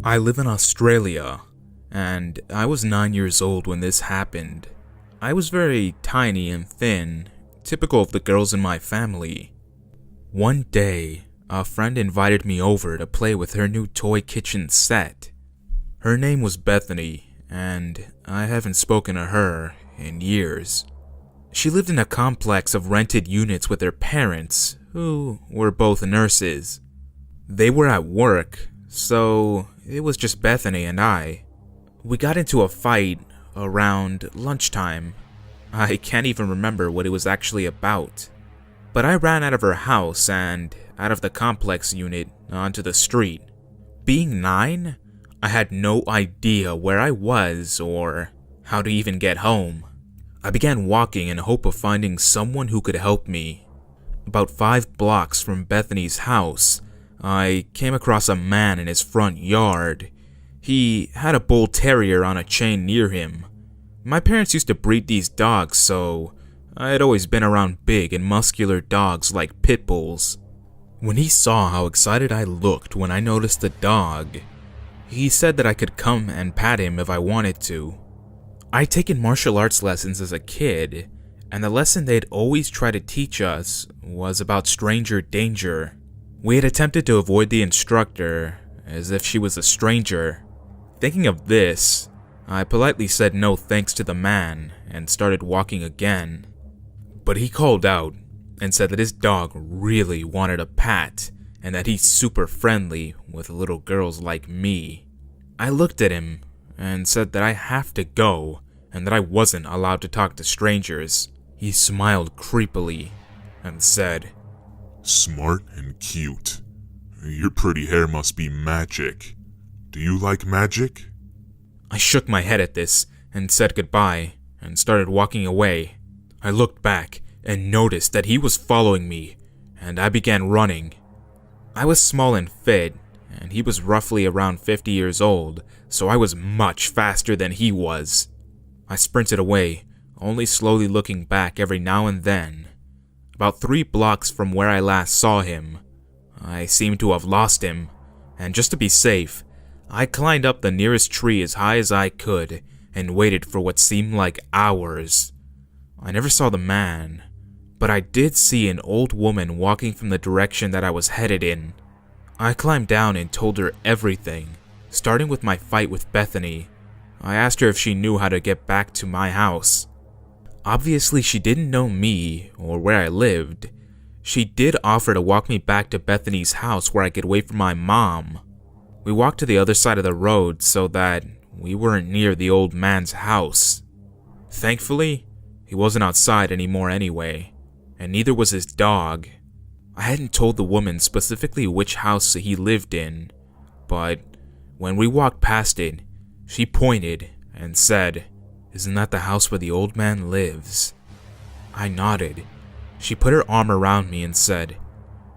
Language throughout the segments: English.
I live in Australia, and I was 9 years old when this happened. I was very tiny and thin, typical of the girls in my family. One day, a friend invited me over to play with her new toy kitchen set. Her name was Bethany, and I haven't spoken to her in years. She lived in a complex of rented units with her parents, who were both nurses. They were at work, so it was just Bethany and I. We got into a fight around lunchtime. I can't even remember what it was actually about. But I ran out of her house and out of the complex unit onto the street. Being 9, I had no idea where I was or how to even get home. I began walking in hope of finding someone who could help me. About 5 blocks from Bethany's house, I came across a man in his front yard. He had a bull terrier on a chain near him. My parents used to breed these dogs, so I had always been around big and muscular dogs like pit bulls. When he saw how excited I looked when I noticed the dog, he said that I could come and pat him if I wanted to. I'd taken martial arts lessons as a kid, and the lesson they'd always try to teach us was about stranger danger. We had attempted to avoid the instructor as if she was a stranger. Thinking of this, I politely said no thanks to the man and started walking again. But he called out and said that his dog really wanted a pat and that he's super friendly with little girls like me. I looked at him and said that I have to go and that I wasn't allowed to talk to strangers. He smiled creepily and said, "Smart and cute. Your pretty hair must be magic. Do you like magic?" I shook my head at this and said goodbye and started walking away. I looked back and noticed that he was following me, and I began running. I was small and fit, and he was roughly around 50 years old, so I was much faster than he was. I sprinted away, only slowly looking back every now and then. About 3 blocks from where I last saw him, I seemed to have lost him, and just to be safe, I climbed up the nearest tree as high as I could and waited for what seemed like hours. I never saw the man, but I did see an old woman walking from the direction that I was headed in. I climbed down and told her everything, starting with my fight with Bethany. I asked her if she knew how to get back to my house. Obviously, she didn't know me or where I lived. She did offer to walk me back to Bethany's house where I could wait for my mom. We walked to the other side of the road so that we weren't near the old man's house. Thankfully, he wasn't outside anymore anyway, and neither was his dog. I hadn't told the woman specifically which house he lived in, but when we walked past it, she pointed and said, "Isn't that the house where the old man lives?" I nodded. She put her arm around me and said,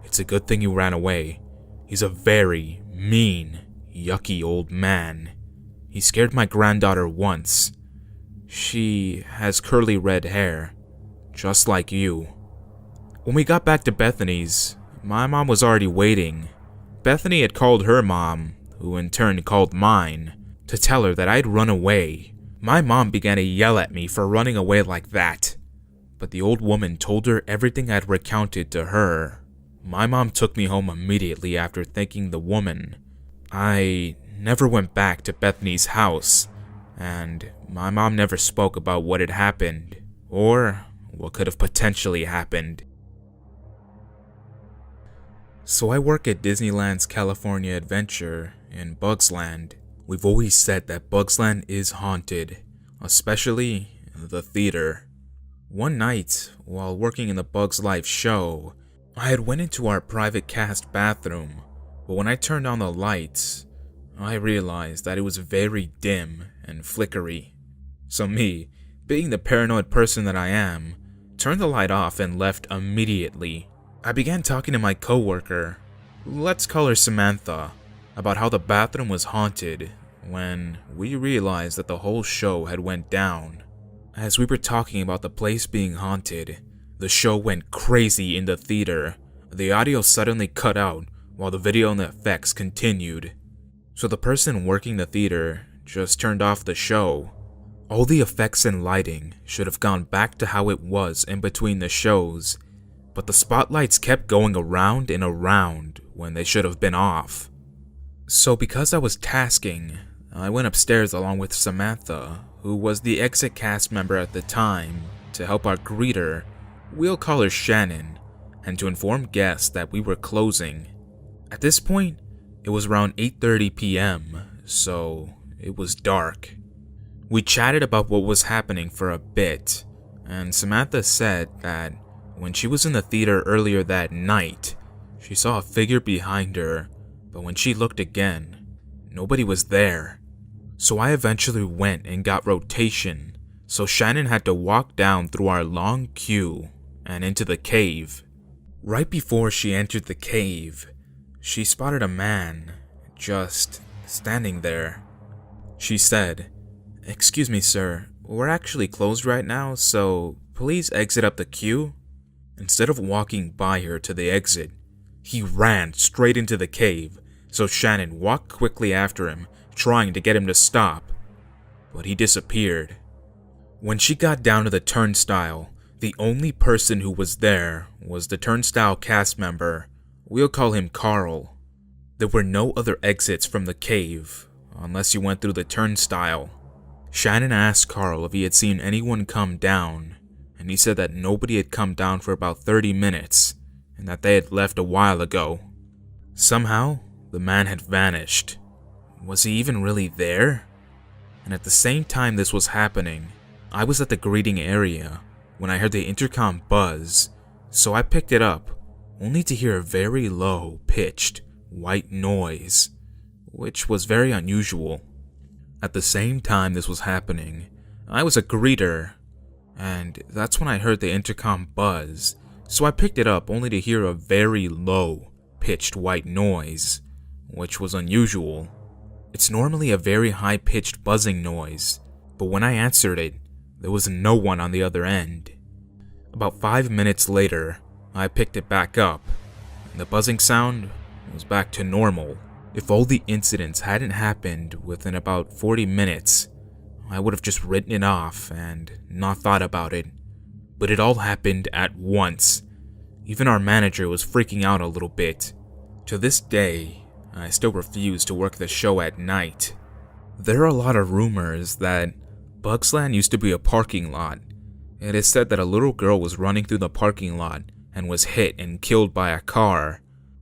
"It's a good thing you ran away. He's a very mean, yucky old man. He scared my granddaughter once. She has curly red hair, just like you." When we got back to Bethany's, my mom was already waiting. Bethany had called her mom, who in turn called mine, to tell her that I'd run away. My mom began to yell at me for running away like that, but the old woman told her everything I'd recounted to her. My mom took me home immediately after thanking the woman. I never went back to Bethany's house, and my mom never spoke about what had happened, or what could have potentially happened. So I work at Disneyland's California Adventure in Bugs Land. We've always said that Bugs Land is haunted, especially the theater. One night, while working in the Bugs Life show, I had went into our private cast bathroom, but when I turned on the lights, I realized that it was very dim and flickery. So me, being the paranoid person that I am, turned the light off and left immediately. I began talking to my coworker, let's call her Samantha, about how the bathroom was haunted when we realized that the whole show had went down. As we were talking about the place being haunted, the show went crazy in the theater. The audio suddenly cut out while the video and the effects continued. So the person working the theater just turned off the show. All the effects and lighting should have gone back to how it was in between the shows, but the spotlights kept going around and around when they should have been off. So because I was tasking, I went upstairs along with Samantha, who was the exit cast member at the time, to help our greeter, we'll call her Shannon, and to inform guests that we were closing. At this point, it was around 8:30 p.m., so it was dark. We chatted about what was happening for a bit, and Samantha said that when she was in the theater earlier that night, she saw a figure behind her, but when she looked again, nobody was there. So I eventually went and got rotation, so Shannon had to walk down through our long queue and into the cave. Right before she entered the cave, she spotted a man just standing there. She said, "Excuse me, sir, we're actually closed right now, so please exit up the queue." Instead of walking by her to the exit, he ran straight into the cave, so Shannon walked quickly after him, trying to get him to stop, but he disappeared. When she got down to the turnstile, the only person who was there was the turnstile cast member. We'll call him Carl. There were no other exits from the cave, unless you went through the turnstile. Shannon asked Carl if he had seen anyone come down, and he said that nobody had come down for about 30 minutes, and that they had left a while ago. Somehow, the man had vanished. Was he even really there? And at the same time this was happening, I was at the greeting area when I heard the intercom buzz, so I picked it up, only to hear a very low, pitched, white noise, which was very unusual. At the same time this was happening, I was a greeter, and that's when I heard the intercom buzz, so I picked it up only to hear a very low, pitched white noise, which was unusual. It's normally a very high-pitched buzzing noise, but when I answered it, there was no one on the other end. About 5 minutes later, I picked it back up, and the buzzing sound was back to normal. If all the incidents hadn't happened within about 40 minutes, I would have just written it off and not thought about it. But it all happened at once. Even our manager was freaking out a little bit. To this day, I still refuse to work the show at night. There are a lot of rumors that Bugsland used to be a parking lot. It is said that a little girl was running through the parking lot and was hit and killed by a car.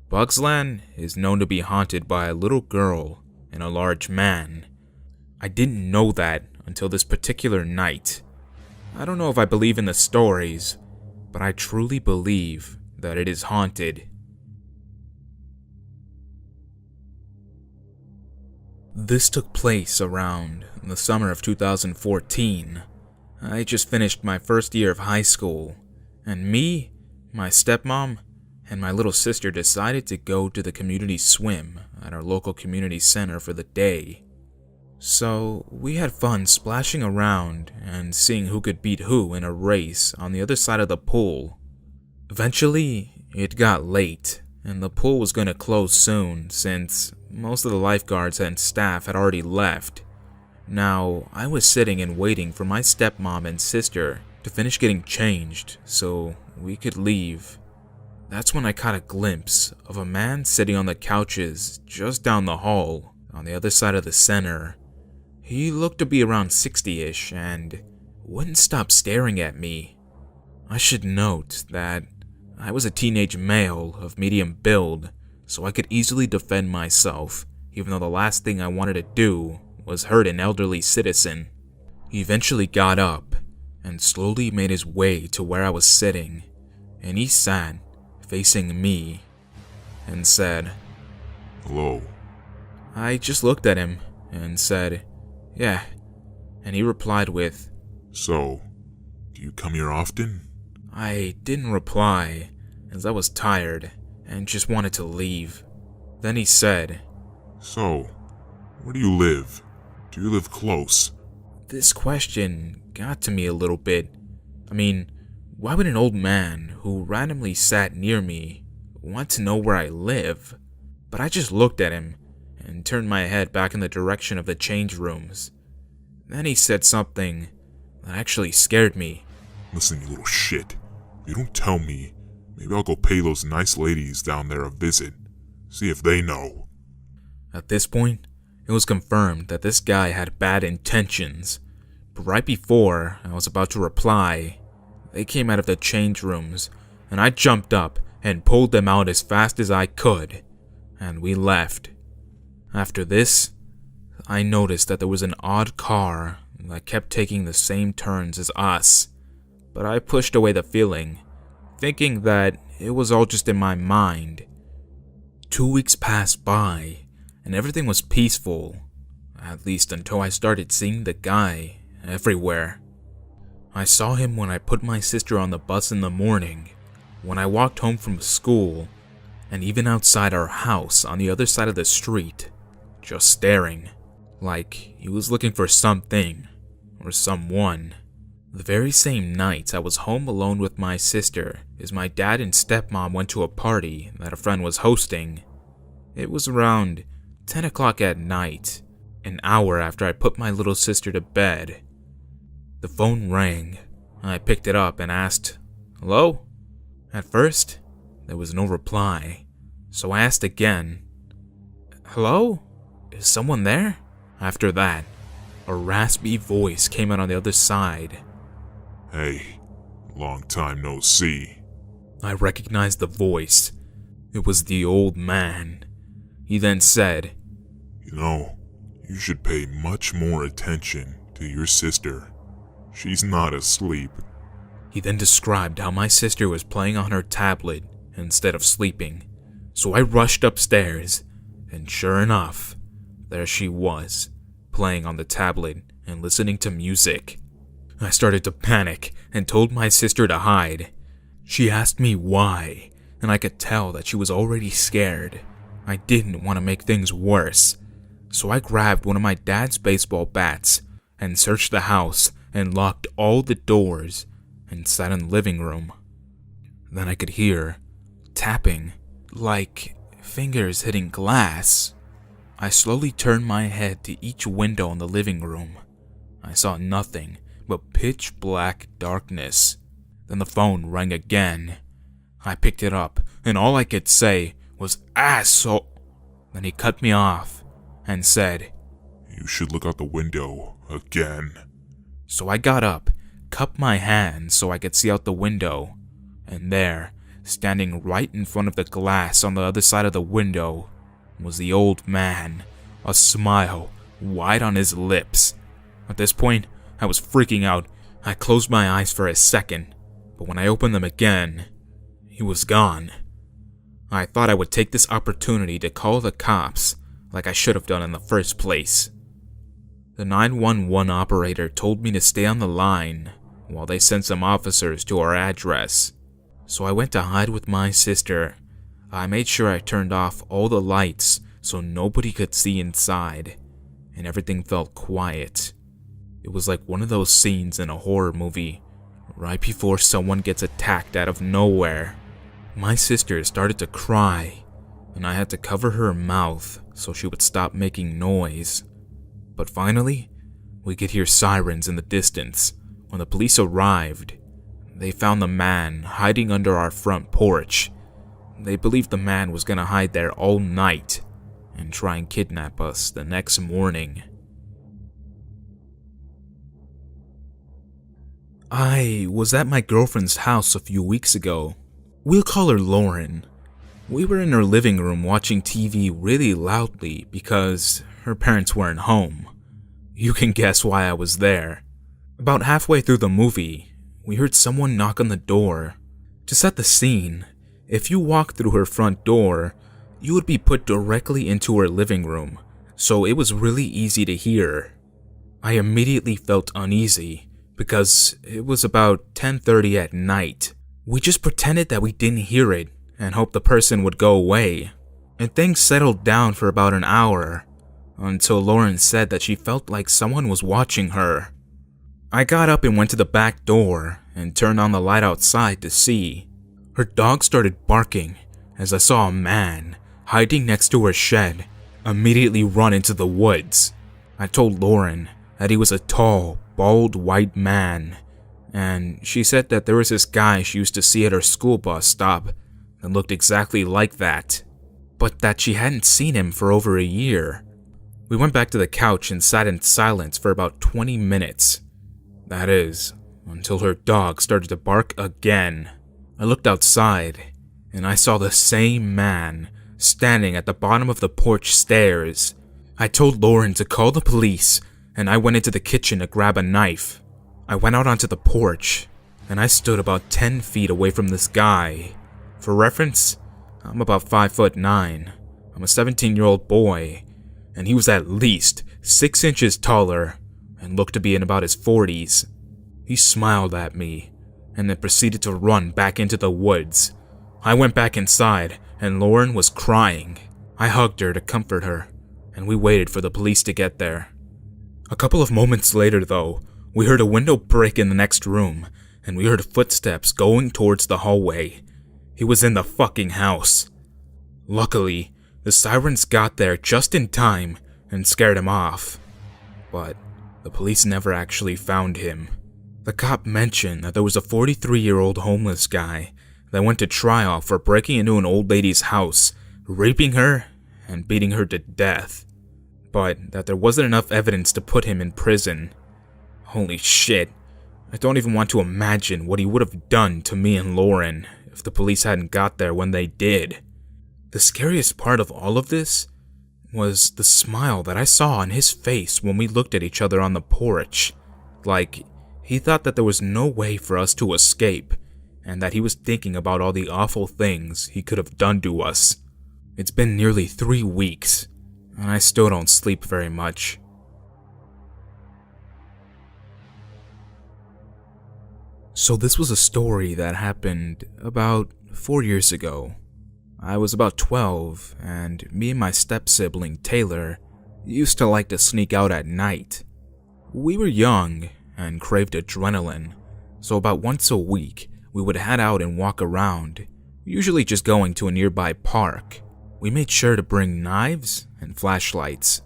Bugsland is known to be haunted by a little girl and a large man. I didn't know that until this particular night. I don't know if I believe in the stories, but I truly believe that it is haunted. This took place around the summer of 2014. I just finished my first year of high school, and me, my stepmom, and my little sister decided to go to the community swim at our local community center for the day. So we had fun splashing around and seeing who could beat who in a race on the other side of the pool. Eventually, it got late, and the pool was going to close soon since most of the lifeguards and staff had already left. Now, I was sitting and waiting for my stepmom and sister to finish getting changed so we could leave. That's when I caught a glimpse of a man sitting on the couches just down the hall on the other side of the center. He looked to be around 60-ish and wouldn't stop staring at me. I should note that I was a teenage male of medium build, so I could easily defend myself, even though the last thing I wanted to do was hurt an elderly citizen. He eventually got up and slowly made his way to where I was sitting, and he sat facing me and said, "Hello." I just looked at him and said, "Yeah," and he replied with, "So, do you come here often?" I didn't reply, as I was tired and just wanted to leave. Then he said, "So, where do you live? Do you live close?" This question got to me a little bit. I mean, why would an old man who randomly sat near me want to know where I live? But I just looked at him and turned my head back in the direction of the change rooms. Then he said something that actually scared me. Listen, you little shit. If you don't tell me, maybe I'll go pay those nice ladies down there a visit. See if they know. At this point, it was confirmed that this guy had bad intentions. But right before I was about to reply, they came out of the change rooms, and I jumped up and pulled them out as fast as I could, and we left. After this, I noticed that there was an odd car that kept taking the same turns as us, but I pushed away the feeling, thinking that it was all just in my mind. 2 weeks passed by, and everything was peaceful, at least until I started seeing the guy everywhere. I saw him when I put my sister on the bus in the morning, when I walked home from school, and even outside our house on the other side of the street, just staring, like he was looking for something or someone. The very same night I was home alone with my sister as my dad and stepmom went to a party that a friend was hosting. It was around 10 o'clock at night, an hour after I put my little sister to bed. The phone rang. I picked it up and asked, "Hello?" At first, there was no reply, so I asked again, "Hello? Is someone there?" After that, a raspy voice came out on the other side. Hey, long time no see. I recognized the voice. It was the old man. He then said, You know, you should pay much more attention to your sister. She's not asleep. He then described how my sister was playing on her tablet instead of sleeping. So I rushed upstairs, and sure enough, there she was, playing on the tablet and listening to music. I started to panic and told my sister to hide. She asked me why, and I could tell that she was already scared. I didn't want to make things worse, so I grabbed one of my dad's baseball bats and searched the house and locked all the doors and sat in the living room. Then I could hear tapping, like fingers hitting glass. I slowly turned my head to each window in the living room. I saw nothing but pitch black darkness. Then the phone rang again. I picked it up, and all I could say was, "Asshole." Then he cut me off and said, You should look out the window again. So I got up, cupped my hands so I could see out the window, and there, standing right in front of the glass on the other side of the window, was the old man, a smile wide on his lips. At this point, I was freaking out. I closed my eyes for a second, but when I opened them again, he was gone. I thought I would take this opportunity to call the cops, like I should have done in the first place. The 911 operator told me to stay on the line while they sent some officers to our address. So I went to hide with my sister. I made sure I turned off all the lights so nobody could see inside, and everything felt quiet. It was like one of those scenes in a horror movie, right before someone gets attacked out of nowhere. My sister started to cry, and I had to cover her mouth so she would stop making noise. But finally, we could hear sirens in the distance. When the police arrived, they found the man hiding under our front porch. They believed the man was gonna hide there all night and try and kidnap us the next morning. I was at my girlfriend's house a few weeks ago. We'll call her Lauren. We were in her living room watching TV really loudly because her parents weren't home. You can guess why I was there. About halfway through the movie, we heard someone knock on the door. To set the scene, if you walked through her front door, you would be put directly into her living room, so it was really easy to hear. I immediately felt uneasy because it was about 10:30 at night. We just pretended that we didn't hear it and hoped the person would go away. And things settled down for about an hour, until Lauren said that she felt like someone was watching her. I got up and went to the back door and turned on the light outside to see. Her dog started barking as I saw a man hiding next to her shed immediately run into the woods. I told Lauren that he was a tall, bald white man, and she said that there was this guy she used to see at her school bus stop that looked exactly like that, but that she hadn't seen him for over a year. We went back to the couch and sat in silence for about 20 minutes. That is, until her dog started to bark again. I looked outside, and I saw the same man standing at the bottom of the porch stairs. I told Lauren to call the police, and I went into the kitchen to grab a knife. I went out onto the porch, and I stood about 10 feet away from this guy. For reference, I'm about 5'9". I'm a 17-year-old boy, and he was at least 6 inches taller and looked to be in about his 40s. He smiled at me, and then proceeded to run back into the woods. I went back inside, and Lauren was crying. I hugged her to comfort her, and we waited for the police to get there. A couple of moments later, though, we heard a window break in the next room, and we heard footsteps going towards the hallway. He was in the fucking house. Luckily, the sirens got there just in time and scared him off. But the police never actually found him. The cop mentioned that there was a 43-year-old homeless guy that went to trial for breaking into an old lady's house, raping her, and beating her to death, but that there wasn't enough evidence to put him in prison. Holy shit, I don't even want to imagine what he would have done to me and Lauren if the police hadn't got there when they did. The scariest part of all of this was the smile that I saw on his face when we looked at each other on the porch. Like, he thought that there was no way for us to escape, and that he was thinking about all the awful things he could have done to us. It's been nearly 3 weeks, and I still don't sleep very much. So this was a story that happened about 4 years ago. I was about 12, and me and my step-sibling Taylor used to like to sneak out at night. We were young and craved adrenaline, so about once a week we would head out and walk around, usually just going to a nearby park. We made sure to bring knives and flashlights,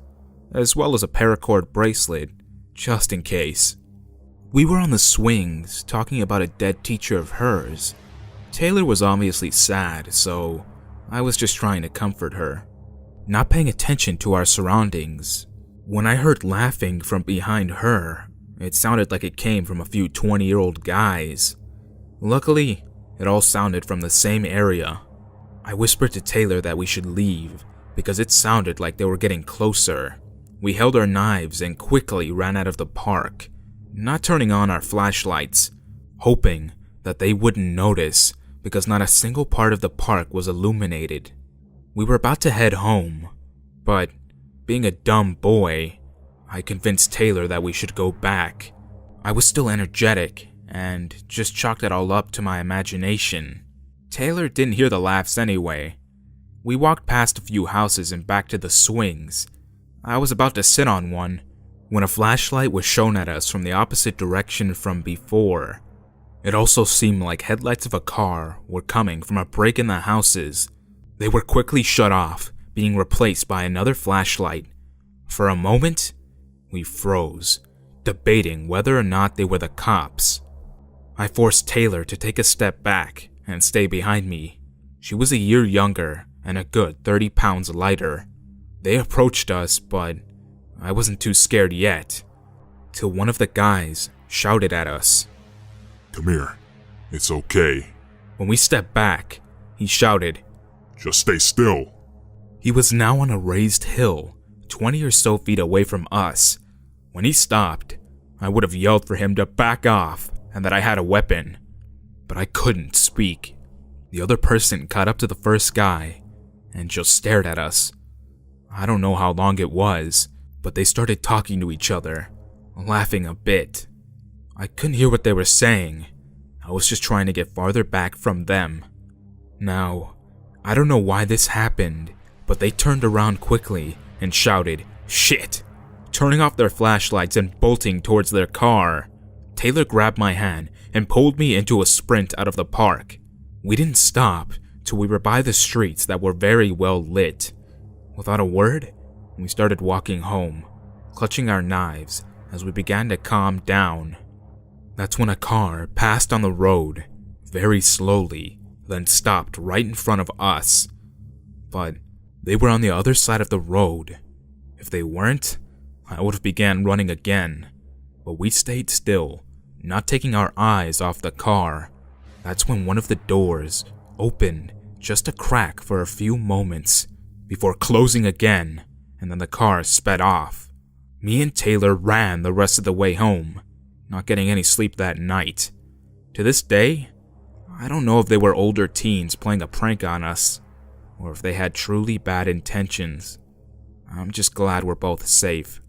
as well as a paracord bracelet, just in case. We were on the swings talking about a dead teacher of hers. Taylor was obviously sad, so I was just trying to comfort her, not paying attention to our surroundings. When I heard laughing from behind her, it sounded like it came from a few 20-year-old guys. Luckily, it all sounded from the same area. I whispered to Taylor that we should leave, because it sounded like they were getting closer. We held our knives and quickly ran out of the park, not turning on our flashlights, hoping that they wouldn't notice because not a single part of the park was illuminated. We were about to head home, but being a dumb boy, I convinced Taylor that we should go back. I was still energetic and just chalked it all up to my imagination. Taylor didn't hear the laughs anyway. We walked past a few houses and back to the swings. I was about to sit on one when a flashlight was shown at us from the opposite direction from before. It also seemed like headlights of a car were coming from a break in the houses. They were quickly shut off, being replaced by another flashlight. For a moment, we froze, debating whether or not they were the cops. I forced Taylor to take a step back and stay behind me. She was a year younger and a good 30 pounds lighter. They approached us, but I wasn't too scared yet, till one of the guys shouted at us. "Come here. It's okay." When we stepped back, he shouted, "Just stay still." He was now on a raised hill, 20 or so feet away from us. When he stopped, I would have yelled for him to back off and that I had a weapon, but I couldn't speak. The other person caught up to the first guy and just stared at us. I don't know how long it was, but they started talking to each other, laughing a bit. I couldn't hear what they were saying. I was just trying to get farther back from them. Now, I don't know why this happened, but they turned around quickly and shouted, "Shit!" turning off their flashlights and bolting towards their car. Taylor grabbed my hand and pulled me into a sprint out of the park. We didn't stop till we were by the streets that were very well lit. Without a word, and we started walking home, clutching our knives as we began to calm down. That's when a car passed on the road, very slowly, then stopped right in front of us. But they were on the other side of the road. If they weren't, I would have began running again. But we stayed still, not taking our eyes off the car. That's when one of the doors opened just a crack for a few moments before closing again, and then the car sped off. Me and Taylor ran the rest of the way home, not getting any sleep that night. To this day, I don't know if they were older teens playing a prank on us, or if they had truly bad intentions. I'm just glad we're both safe.